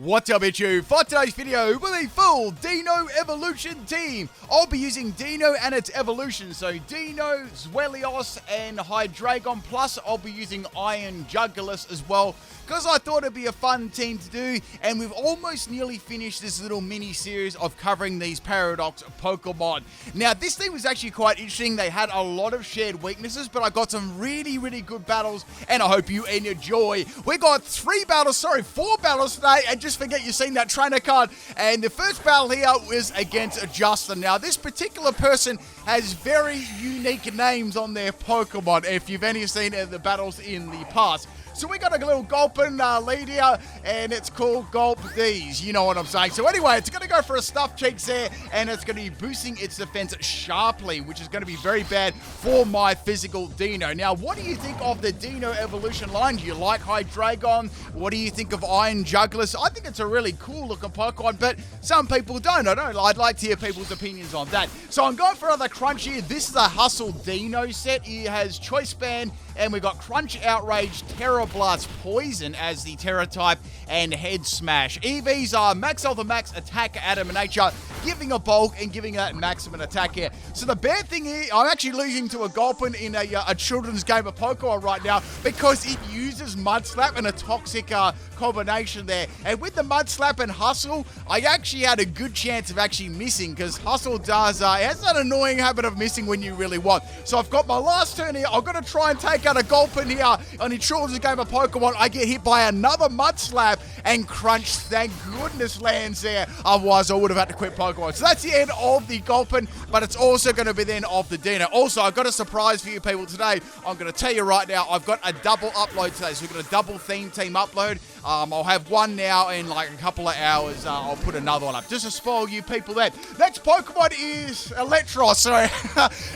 What's up, YouTube? For today's video, with a full Deino evolution team. I'll be using Deino and its evolution. So Deino, Zweilous, and Hydreigon. Plus, I'll be using Iron Jugulis as well, because I thought it'd be a fun team to do. And we've almost nearly finished this little mini-series of covering these Paradox Pokemon. Now, this team was actually quite interesting. They had a lot of shared weaknesses, but I got some really, really good battles, and I hope you enjoy. We got 4 battles today, and just forget you've seen that trainer card. And the first battle here was against Justin. Now, this particular person has very unique names on their Pokemon, if you've any seen the battles in the past. So we got a little Gulpin lead here, and it's called Gulp These. You know what I'm saying. So anyway, it's going to go for a Stuffed Cheeks there, and it's going to be boosting its defense sharply, which is going to be very bad for my physical Deino. Now, what do you think of the Deino evolution line? Do you like Hydreigon? What do you think of Iron Jugulis? I think it's a really cool looking Pokemon, but some people don't. I'd like to hear people's opinions on that. So I'm going for another Crunch here. This is a Hustle Deino set. It has Choice Band, and we've got Crunch, Outrage, Terror Blast, Poison as the Terror type, and Head Smash. EVs are Max Health and Max Attack, Adam and Nature, giving a bulk and giving that maximum attack here. So the bad thing here, I'm actually losing to a Gulpin in a children's game of Pokemon right now, because it uses Mud Slap and a toxic combination there. And with the Mud Slap and Hustle, I actually had a good chance of actually missing, because Hustle does, it has that annoying habit of missing when you really want. So I've got my last turn here. I've got to try and take out a Gulpin here on a children's game of Pokemon. I get hit by another Mud Slap, and Crunch, thank goodness, lands there. Otherwise, I would have had to quit Pokemon. So that's the end of the Gulpin, but it's also going to be the end of the Deino. Also, I've got a surprise for you people today. I'm going to tell you right now, I've got a double upload today. So we've got a double theme team upload. I'll have one now in like a couple of hours. I'll put another one up just to spoil you people there. Next Pokemon is Electros. So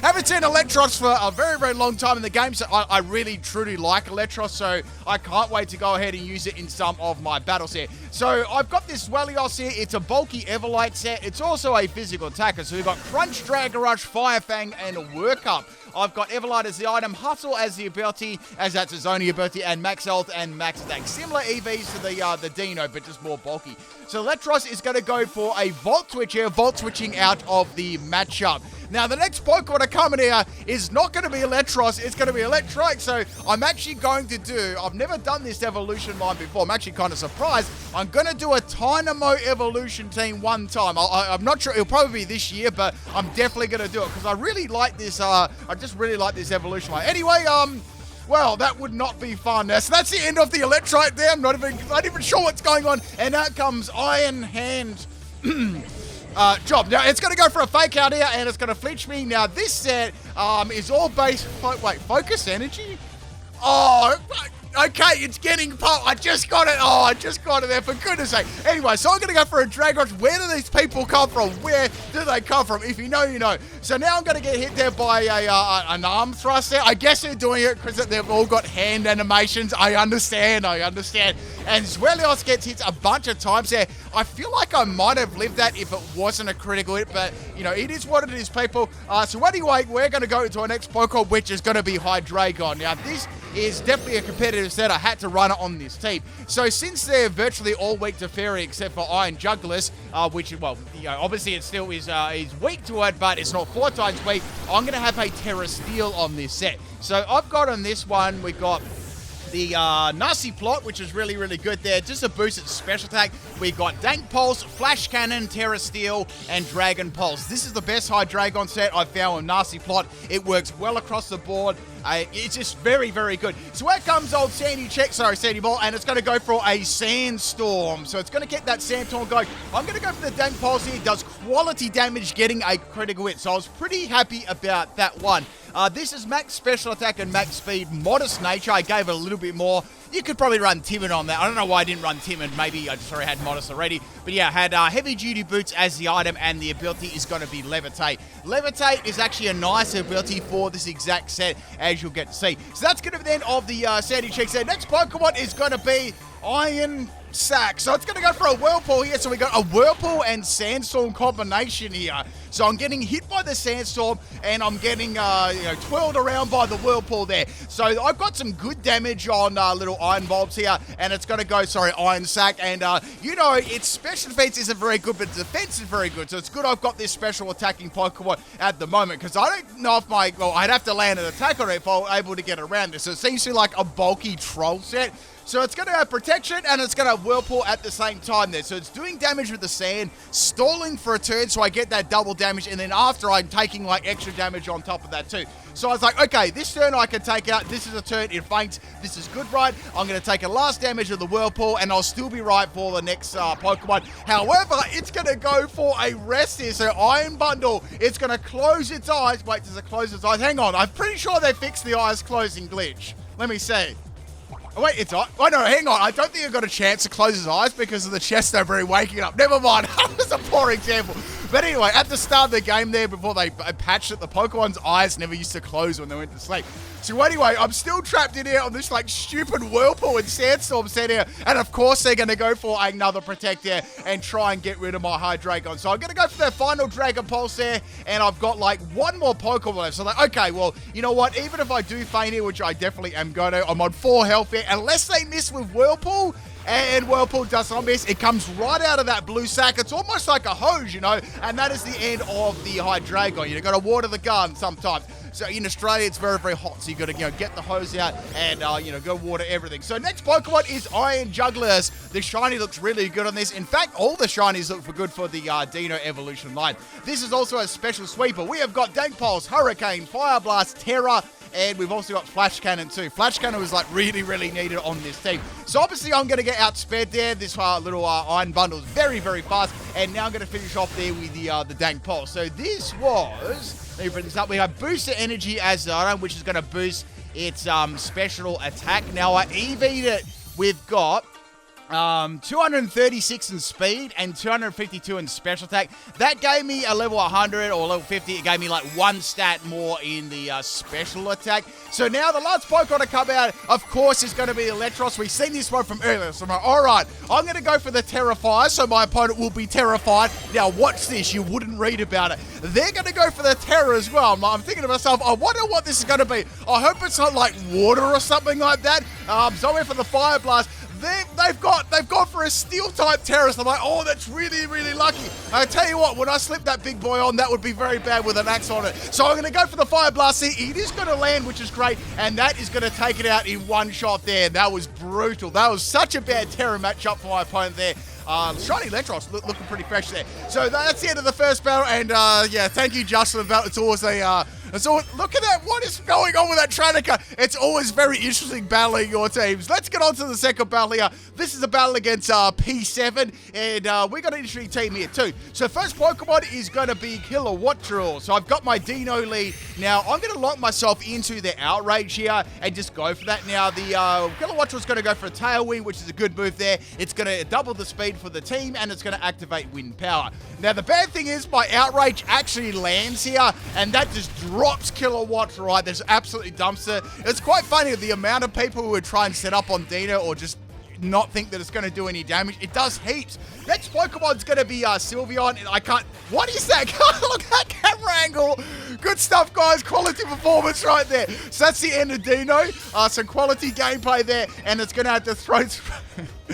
haven't seen Electros for a very, very long time in the game. So I really, truly like Electros. So I can't wait to go ahead and use it in some of my battles here. So I've got this Zweilous here. It's a bulky Everlight set. It's also a physical attacker. So we've got Crunch, Dragon Rush, Fire Fang, and Work Up. I've got Everlight as the item, Hustle as the ability, as that's its only ability, and Max Health and Max Attack. Similar EVs to the Deino, but just more bulky. So Electros is going to go for a Volt Switch here, Volt Switching out of the matchup. Now, the next Pokemon to come in here is not going to be Electros, it's going to be Electrike. So I'm actually going to do, I've never done this evolution line before. I'm actually kind of surprised. I'm going to do a Dynamo evolution team one time. I'm not sure, it'll probably be this year, but I'm definitely going to do it, because I really like this, I just really like this evolution line. Anyway, well, that would not be fun. So that's the end of the Electrike there. I'm not even sure what's going on. And out comes Iron Hand Job. Now, it's going to go for a Fake Out here, and it's going to flinch me. Now, this set is all based... Focus Energy? Oh, okay, it's getting pop. I just got it. Oh, I just got it there, for goodness sake. Anyway, so I'm going to go for a Dragon Rush. Where do these people come from? Where do they come from? If you know, you know. So now I'm going to get hit there by an arm thrust there. I guess they're doing it because they've all got hand animations. I understand. And Zweilous gets hit a bunch of times there. I feel like I might have lived that if it wasn't a critical hit, but, you know, it is what it is, people. So anyway, we're going to go into our next Pokemon, which is going to be Hydreigon. Now, this is definitely a competitive set. I had to run it on this team. So since they're virtually all weak to Fairy except for Iron Jugulis, which, well, you know, obviously it still is weak to it, but it's not 4 times weak, I'm going to have a Terra Steel on this set. So I've got on this one, we've got the Nasty Plot, which is really, really good there. Just to boost its special attack, we've got Dank Pulse, Flash Cannon, Terra Steel, and Dragon Pulse. This is the best Hydreigon set I've found with Nasty Plot. It works well across the board. It's just very, very good. So here comes old Sandy Ball, and it's going to go for a Sandstorm. So it's going to get that Sandstorm going. I'm going to go for the Dank Pulse here. It does quality damage, getting a critical hit. So I was pretty happy about that one. This is max special attack and max speed, modest nature. I gave it a little bit more. You could probably run Timid on that. I don't know why I didn't run Timid. Maybe I just already had modest already. But yeah, I had heavy duty boots as the item, and the ability is going to be Levitate. Levitate is actually a nice ability for this exact set, as you'll get to see. So that's going to be the end of the Sandy Cheeks there. Next Pokemon is going to be Iron sack. So it's going to go for a Whirlpool here. So we got a Whirlpool and Sandstorm combination here. So I'm getting hit by the Sandstorm, and I'm getting, twirled around by the Whirlpool there. So I've got some good damage on little Iron Bulbs here, and it's going to go, Iron Sack. And, its special defense isn't very good, but defense is very good. So it's good I've got this special attacking Pokemon at the moment, because I don't know if I'd have to land an attack on it if I were able to get around this. So it seems to be like a bulky troll set. So it's going to have protection, and it's going to have Whirlpool at the same time there. So it's doing damage with the sand, stalling for a turn, so I get that double damage, and then after I'm taking extra damage on top of that too. So I was like, okay, this turn I can take out. This is a turn it faints. This is good, right? I'm going to take a last damage of the Whirlpool, and I'll still be right for the next Pokemon. However, it's going to go for a rest here. So Iron Bundle, it's going to close its eyes. Wait, does it close its eyes? Hang on. I'm pretty sure they fixed the eyes closing glitch. Let me see. Oh, wait, it's on. Oh, no, hang on. I don't think I've got a chance to close his eyes because of the chest over here waking up. Never mind. That was a poor example. But anyway, at the start of the game there, before they patched it, the Pokemon's eyes never used to close when they went to sleep. So anyway, I'm still trapped in here on this stupid Whirlpool and Sandstorm set here. And of course, they're going to go for another Protect here and try and get rid of my Hydreigon. So I'm going to go for their final Dragon Pulse there. And I've got one more Pokemon left. So okay, well, you know what? Even if I do faint here, which I definitely am going to, I'm on 4 health here. Unless they miss with Whirlpool, and Whirlpool does not miss. It comes right out of that blue sack. It's almost like a hose, and that is the end of the Hydreigon. You've got to water the garden sometimes. So in Australia, it's very, very hot. So you've got to get the hose out and, go water everything. So next Pokemon is Iron Jugulis. The shiny looks really good on this. In fact, all the shinies look good for the Deino evolution line. This is also a special sweeper. We have got Dank Pulse, Hurricane, Fire Blast, Terra, and we've also got Flash Cannon too. Flash Cannon was really, really needed on this team. So obviously I'm going to get outsped there. This little Iron Bundle is very, very fast. And now I'm going to finish off there with the Dank Pulse. So this was, let me bring this up. We have Booster Energy as Zara, which is going to boost its special attack. Now I EV'd it. We've got 236 in speed and 252 in special attack. That gave me a level 100 or level 50. It gave me 1 stat more in the special attack. So now the last Pokemon to come out, of course, is going to be Electros. We've seen this one from earlier. So I'm like, all right, I'm going to go for the Terrifier, so my opponent will be terrified. Now watch this. You wouldn't read about it. They're going to go for the Terror as well. I'm thinking to myself, I wonder what this is going to be. I hope it's not like water or something like that. So I went for the Fire Blast. They've gone for a Steel-type Terrorist. I'm like, oh, that's really, really lucky. I tell you what, when I slip that big boy on, that would be very bad with an axe on it. So I'm going to go for the Fire Blast. See, it is going to land, which is great, and that is going to take it out in one shot there. That was brutal. That was such a bad Terror matchup for my opponent there. Shiny Electros looking pretty fresh there. So that's the end of the first battle, and thank you, Justin. It's always look at that. What is going on with that Trainer? It's always very interesting battling your teams. Let's get on to the second battle here. This is a battle against P7, and we got an interesting team here too. So first Pokemon is going to be Kilowattrel. So I've got my Deino lead. Now I'm going to lock myself into the Outrage here and just go for that. Now the Kilowattrel is going to go for a Tailwind, which is a good move there. It's going to double the speed for the team, and it's going to activate Wind Power. Now the bad thing is my Outrage actually lands here, and that just drops Kilowattrel, right? There's absolutely dumpster. It's quite funny the amount of people who would try and set up on Deino or just not think that it's going to do any damage. It does heaps. Next Pokemon's going to be Sylveon, and I can't... What is that? Look at that camera angle. Good stuff, guys. Quality performance right there. So that's the end of Deino. Some quality gameplay there, and it's going to have the throat spray.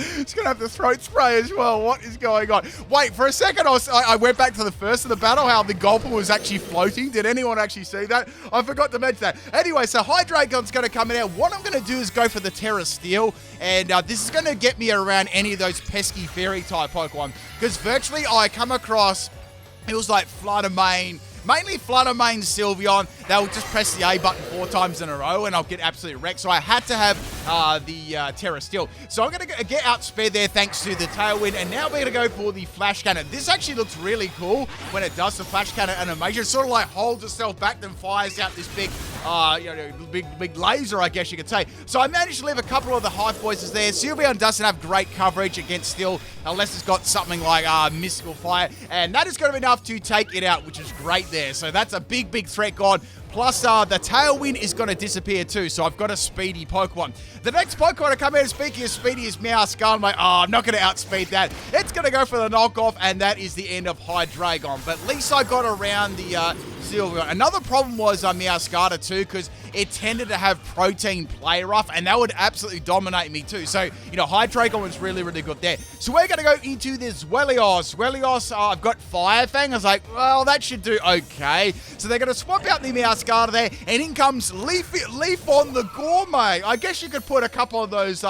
It's going to have the throat spray as well. What is going on? Wait, for a second, I went back to the first of the battle, how the Gulper was actually floating. Did anyone actually see that? I forgot to mention that. Anyway, so Hydreigon's going to come in out. What I'm going to do is go for the Terra Steel, and this is going to get me around any of those pesky fairy-type Pokemon, because virtually I come across, it was like Flutter Mane, mainly Flutter Mane, Sylveon. They'll just press the A button 4 times in a row and I'll get absolutely wrecked. So I had to have the Terra Steel. So I'm going to get outsped there thanks to the Tailwind. And now we're going to go for the Flash Cannon. This actually looks really cool when it does the Flash Cannon animation. It sort of like holds itself back and fires out this big, big laser, I guess you could say. So I managed to leave a couple of the Hive Voices there. Sylveon doesn't have great coverage against Steel unless it's got something like Mystical Fire. And that is going to be enough to take it out, which is great there. So that's a big, big threat gone. Plus, the Tailwind is going to disappear too, so I've got a speedy Pokemon. The next Pokemon to come in, speaking of speedy, is Meowscarlet. I'm like, oh, I'm not going to outspeed that. It's going to go for the knockoff, and that is the end of Hydreigon. But at least I got around the Silver. Another problem was Meowscarlet too, because it tended to have Protein Play Rough, and that would absolutely dominate me too. So, you know, Hydreigon was really, really good there. So we're going to go into this Zweilous. Zweilous, I've got Fire Fang. I was like, well, that should do okay. So they're going to swap out the Meowscarlet there, and in comes Leaf on the Gourmet. I guess you could put a couple of those,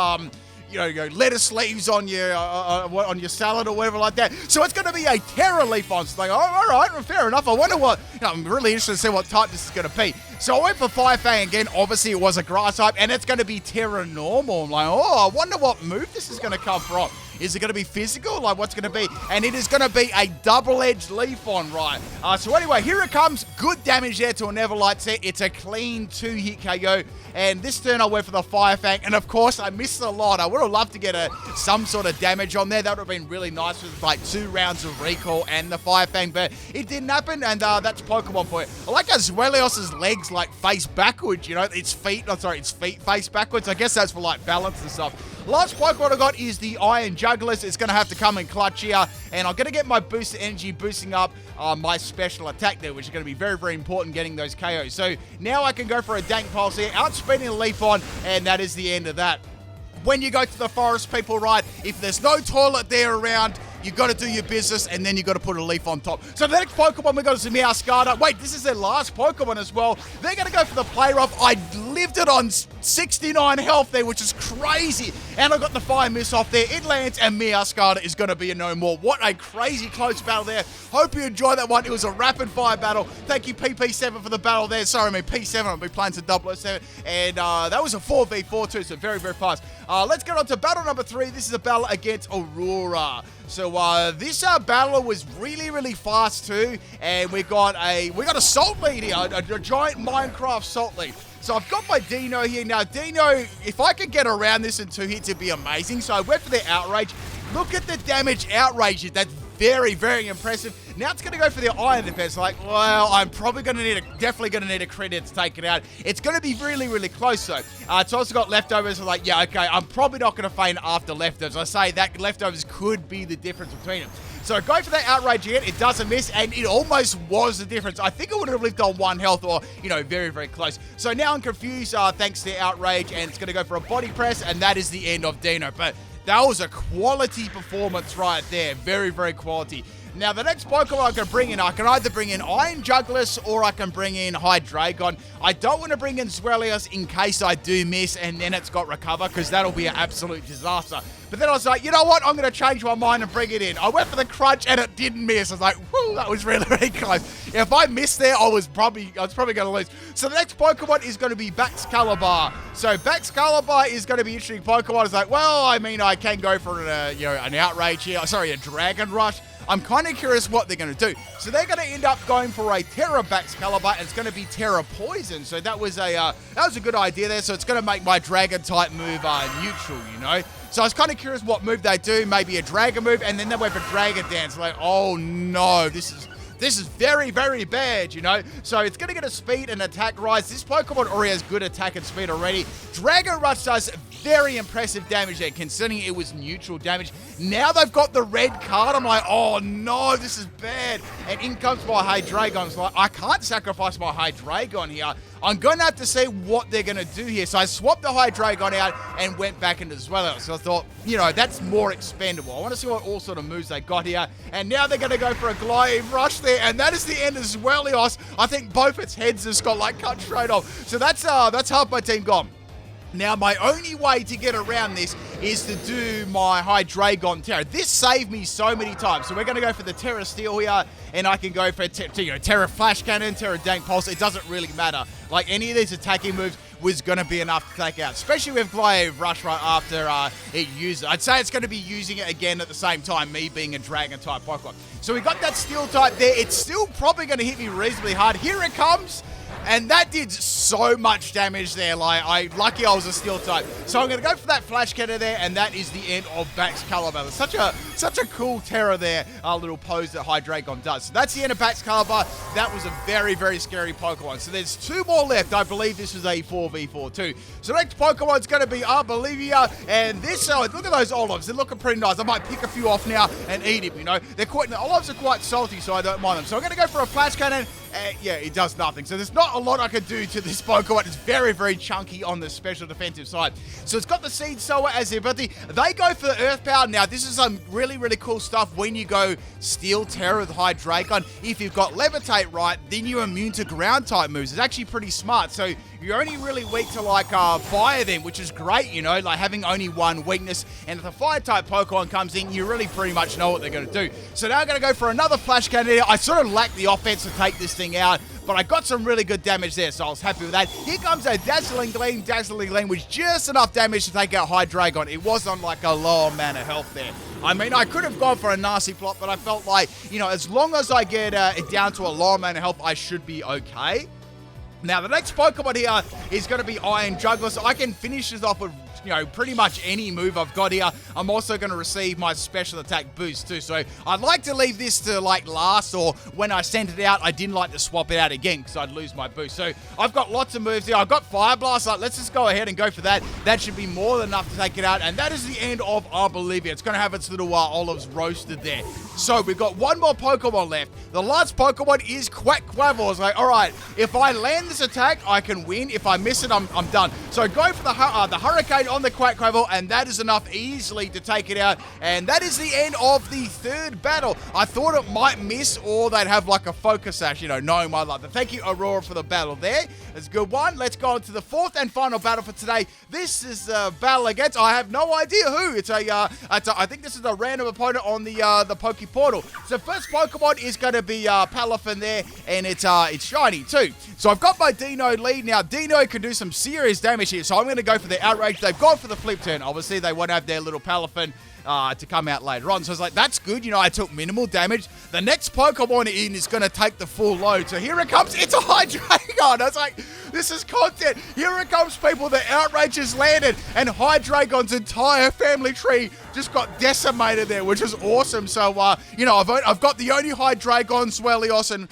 you know, lettuce leaves on your salad or whatever like that. So it's going to be a Terra Leaf on. So like, oh, all right, well, fair enough. I wonder what, you know, I'm really interested to see what type this is going to be. So I went for Fire Fang again. Obviously, it was a grass type, and it's going to be Terra Normal. I'm like, oh, I wonder what move this is going to come from. Is it going to be physical? Like, what's going to be? And it is going to be a double-edged Leaf on, right? So anyway, here it comes. Good damage there to a Neverlight set. It's a clean 2-hit KO. And this turn I went for the Fire Fang. And of course, I missed a lot. I would have loved to get some sort of damage on there. That would have been really nice with like 2 rounds of recall and the Fire Fang. But it didn't happen. And that's Pokemon for it. I like how Zweilous' legs like face backwards, you know? Its feet face backwards. I guess that's for like balance and stuff. Last Pokemon I got is the Iron Jugulis. It's going to have to come in clutch here. And I'm going to get my boosted energy boosting up my special attack there, which is going to be very, very important getting those KOs. So now I can go for a Dank Pulse here, outspeeding a Leaf on, and that is the end of that. When you go to the forest, people, right, if there's no toilet there around, you got to do your business, and then you got to put a leaf on top. So the next Pokemon we got is the Meowscarlet. Wait, this is their last Pokemon as well. They're going to go for the Play Rough. I lived it on 69 health there, which is crazy. And I got the Fire Mist off there. It lands, and Meowscarlet is going to be a no more. What a crazy close battle there. Hope you enjoyed that one. It was a rapid fire battle. Thank you, PP7, for the battle there. Sorry, I mean P7. I'll be playing some 007. And that was a 4v4 too, so very, very fast. Let's get on to battle number 3. This is a battle against Aurora. So this battle was really, really fast too, and we got a Salt Lead here, a giant Minecraft Salt Lead. So I've got my Deino here. Now Deino, if I could get around this in 2 hits, it'd be amazing. So I went for the Outrage. Look at the damage Outrage. That's very, very impressive. Now it's going to go for the Iron Defense. Like, well, I'm probably going to need definitely going to need a credit to take it out. It's going to be really, really close though. It's also got leftovers. So like, yeah, okay, I'm probably not going to faint after leftovers. I say that leftovers could be the difference between them. So go for that Outrage again. It doesn't miss, and it almost was the difference. I think it would have lived on 1 health or, you know, very, very close. So now I'm confused thanks to the Outrage, and it's going to go for a Body Press, and that is the end of Deino. But that was a quality performance right there. Very, very quality. Now, the next Pokemon I can bring in, I can either bring in Iron Jugulis or I can bring in Hydreigon. I don't want to bring in Zweilous in case I do miss and then it's got Recover, because that'll be an absolute disaster. But then I was like, you know what? I'm going to change my mind and bring it in. I went for the Crunch and it didn't miss. I was like, whoo, that was really, really close. If I missed there, I was probably going to lose. So the next Pokemon is going to be Baxcalibur. So Baxcalibur is going to be an interesting Pokemon. It's like, well, I mean, I can go for an Outrage here. Sorry, a Dragon Rush. I'm kind of curious what they're going to do. So they're going to end up going for a Terra Baxcalibur, and it's going to be Terra Poison. So that was a good idea there. So it's going to make my Dragon type move neutral, you know. So I was kind of curious what move they do. Maybe a Dragon move, and then they went for Dragon Dance. Like, oh no, this is very, very bad, you know? So it's going to get a speed and attack rise. This Pokemon already has good attack and speed already. Dragon Rush does very impressive damage there, considering it was neutral damage. Now they've got the red card. I'm like, oh no, this is bad. And in comes my Hydreigon. It's like, I can't sacrifice my Hydreigon here. I'm going to have to see what they're going to do here. So I swapped the Hydreigon out and went back into Zweilous. So I thought, you know, that's more expendable. I want to see what all sort of moves they got here. And now they're going to go for a Glaive Rush there. And that is the end of Zweilous. I think both its heads just got like cut straight off. So that's half my team gone. Now, my only way to get around this is to do my Hydreigon Terra. This saved me so many times. So we're going to go for the Terra Steel here, and I can go for Terra Flash Cannon, Terra Dank Pulse. It doesn't really matter. Like, any of these attacking moves was going to be enough to take out, especially with Glaive Rush right after it used it. I'd say it's going to be using it again at the same time, me being a Dragon-type Pokemon. So we got that Steel type there. It's still probably going to hit me reasonably hard. Here it comes. And that did so much damage there. Like, lucky I was a steel type. So I'm going to go for that flash cannon there, and that is the end of Bax Caliber. Such a cool terror there, little pose that Hydreigon does. So that's the end of Bax Caliber. That was a very, very scary Pokemon. So there's 2 more left. I believe this is a 4v4 too. So next Pokemon's going to be Bolivia, and this, look at those olives. They're looking pretty nice. I might pick a few off now and eat them, you know. The olives are quite salty, so I don't mind them. So I'm going to go for a flash cannon. Yeah, it does nothing. So there's not a lot I can do to this Pokemon. It's very, very chunky on the special defensive side. So it's got the Seed Sower as their ability. They go for the Earth Power. Now, this is some really, really cool stuff when you go Steel Terror with Hydreigon. If you've got Levitate right, then you're immune to ground type moves. It's actually pretty smart. So you're only really weak to like fire then, which is great, you know, like having only one weakness. And if the fire type Pokemon comes in, you really pretty much know what they're going to do. So now I'm going to go for another flash cannon here. I sort of lack the offense to take this thing out, but I got some really good damage there, so I was happy with that. Here comes a Dazzling Gleam with just enough damage to take out Hydreigon. It was on like a lower amount of health there. I mean, I could have gone for a nasty plot, but I felt like, you know, as long as I get it down to a lower amount of health, I should be okay. Now, the next Pokemon here is going to be Iron Jugulis. I can finish this off with, you know, pretty much any move I've got here. I'm also going to receive my special attack boost too. So I'd like to leave this to like last, or when I sent it out, I didn't like to swap it out again because I'd lose my boost. So I've got lots of moves here. I've got Fire Blast. Let's just go ahead and go for that. That should be more than enough to take it out. And that is the end of Bolivia. It's going to have its little olives roasted there. So we've got one more Pokemon left. The last Pokemon is Quackquavel. I was like, all right, if I land this attack, I can win. If I miss it, I'm done. So go for the Hurricane on the Quackquavel, and that is enough easily to take it out. And that is the end of the 3rd battle. I thought it might miss, or they'd have like a Focus Sash, you know, knowing my luck. But thank you, Aurora, for the battle there. It's a good one. Let's go on to the 4th and final battle for today. This is a battle against, I have no idea who. I think this is a random opponent on the Poke Portal. So first Pokemon is going to be Palafin there, and it's shiny too. So I've got my Deino lead. Now, Deino can do some serious damage here, so I'm going to go for the Outrage. They've gone for the Flip Turn. Obviously, they won't have their little Palafin to come out later on. So I was like, that's good. You know, I took minimal damage. The next Pokemon in is going to take the full load. So here it comes. It's a Hydreigon. I was like, this is content. Here it comes, people. The Outrage has landed, and Hydreigon's entire family tree just got decimated there, which is awesome. So, you know, I've got the only Hydreigon, Zweilous, and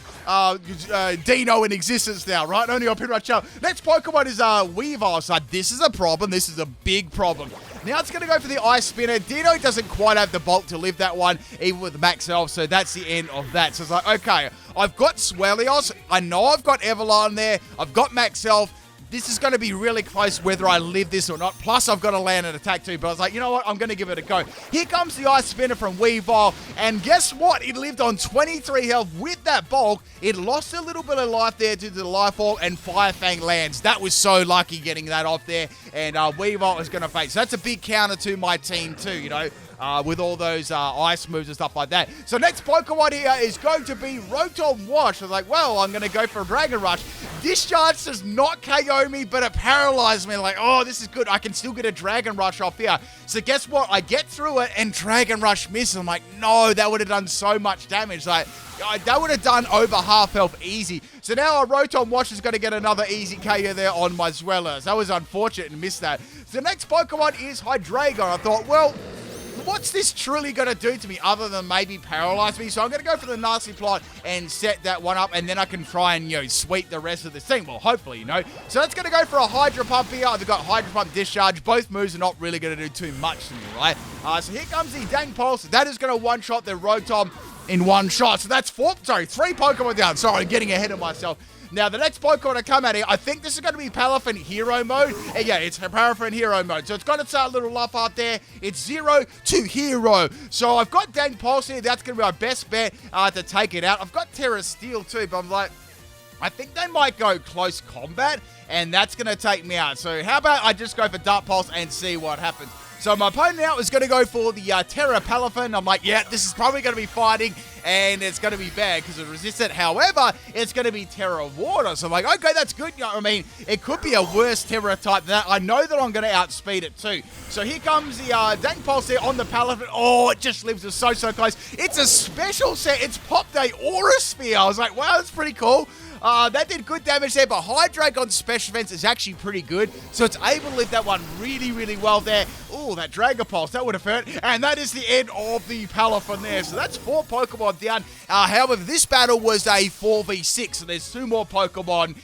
Deino in existence now, right? Only on pretty much out. Next Pokemon is Weavile. So this is a problem. This is a big problem. Now it's going to go for the Ice Spinner. Deino doesn't quite have the bulk to live that one, even with Max Health, so that's the end of that. So it's like, okay, I've got Zweilous. I know I've got Everlon there. I've got Max Health. This is going to be really close whether I live this or not. Plus, I've got to land an attack too. But I was like, you know what? I'm going to give it a go. Here comes the Ice Spinner from Weavile. And guess what? It lived on 23 health with that bulk. It lost a little bit of life there due to the Life Fall, and Fire Fang lands. That was so lucky getting that off there. And Weavile is going to face. So that's a big counter to my team too, you know. With all those ice moves and stuff like that. So next Pokemon here is going to be Rotom Wash. I was like, well, I'm going to go for a Dragon Rush. Discharge does not KO me, but it paralyzed me. Like, oh, this is good. I can still get a Dragon Rush off here. So guess what? I get through it, and Dragon Rush misses. I'm like, no, that would have done so much damage. Like, that would have done over half health easy. So now a Rotom Wash is going to get another easy KO there on my Zweilous. That was unfortunate and missed that. So the next Pokemon is Hydreigon. I thought, well, what's this truly going to do to me other than maybe paralyze me? So I'm going to go for the nasty plot and set that one up, and then I can try and, you know, sweep the rest of this thing. Well, hopefully, you know. So that's going to go for a Hydro Pump here. I've got Hydro Pump, Discharge. Both moves are not really going to do too much to me, right? So here comes the Dang Pulse. That is going to one-shot the Rotom in one shot. So that's 3 Pokemon down. Sorry, I'm getting ahead of myself. Now, the next Pokemon to come out here, I think this is going to be Palafin Hero Mode. Yeah, it's Palafin Hero Mode. So it's got its little luff out there. It's 0 to Hero. So I've got Dang Pulse here. That's going to be my best bet to take it out. I've got Terra Steel too, but I'm like, I think they might go close combat, and that's going to take me out. So how about I just go for Dark Pulse and see what happens. So my opponent now is going to go for the Terra Palafin. I'm like, yeah, this is probably going to be fighting, and it's going to be bad because it resists it. However, it's going to be Terra Water. So I'm like, okay, that's good. You know what I mean? It could be a worse Terra type than that. I know that I'm going to outspeed it too. So here comes the Dang Pulse there on the Palafin. Oh, it just lives so close. It's a special set. It's popped a Aura Sphere. I was like, wow, that's pretty cool. That did good damage there, but Hydreigon's special defense is actually pretty good, so it's able to live that one really, really well there. Oh, that Dragon Pulse, that would have hurt, and that is the end of the Palafon there. So that's 4 Pokemon down. However, this battle was a 4v6, so there's 2 more Pokemon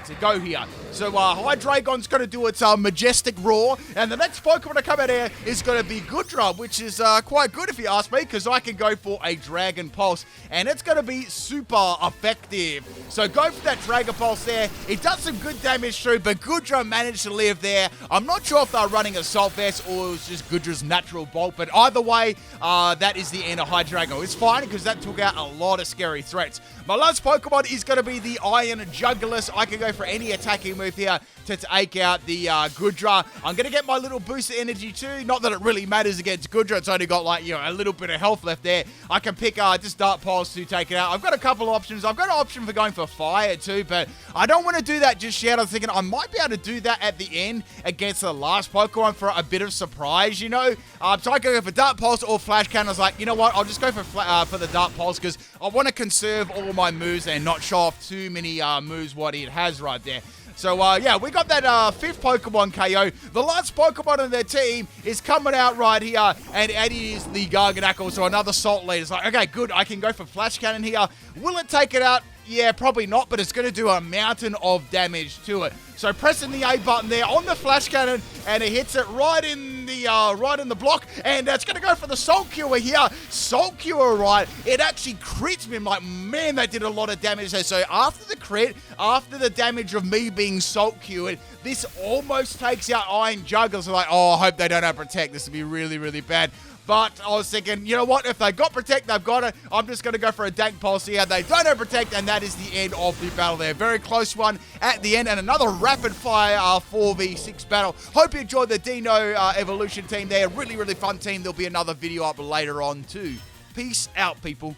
to go here. So Hydreigon's going to do its majestic roar, and the next Pokemon to come out here is going to be Goodra, which is quite good if you ask me, because I can go for a Dragon Pulse, and it's going to be super effective. So go for that Dragon Pulse there. It does some good damage too, but Goodra managed to live there. I'm not sure if they're running Assault Vest or it was just Goodra's natural bulk, but either way, that is the end of Hydreigon. It's fine because that took out a lot of scary threats. My last Pokemon is going to be the Iron Jugulis. I can go for any attacking move here to take out the Goodra. I'm going to get my little boost of energy too. Not that it really matters against Goodra. It's only got like, a little bit of health left there. I can pick just Dark Pulse to take it out. I've got a couple options. I've got an option for going for Fire too, but I don't want to do that just yet. I'm thinking I might be able to do that at the end against the last Pokemon for a bit of surprise, So I can go for Dark Pulse or Flash Cannon. I was like, you know what? I'll just go for the Dark Pulse because I want to conserve all my moves and not show off too many moves what it has right there. So, yeah, we got that 5th Pokemon KO. The last Pokemon on their team is coming out right here, and it is the Garganacl, so another Salt Lead. It's like, okay, good, I can go for Flash Cannon here. Will it take it out? Yeah, probably not, but it's going to do a mountain of damage to it. So pressing the A button there on the Flash Cannon, and it hits it right in the block, and it's going to go for the Salt Cure here. Salt Cure, right? It actually crits me. I'm like, man, that did a lot of damage there. So after the crit, after the damage of me being Salt Cured, this almost takes out Iron Jugulis. I'm like, oh, I hope they don't have Protect. This would be really, really bad. But I was thinking, you know what? If they got Protect, they've got it. I'm just going to go for a Dank Pulse here. They don't have Protect, and that is the end of the battle there. Very close one at the end, and another rapid-fire 4v6 battle. Hope you enjoyed the Deino Evolution team there. Really, really fun team. There'll be another video up later on, too. Peace out, people.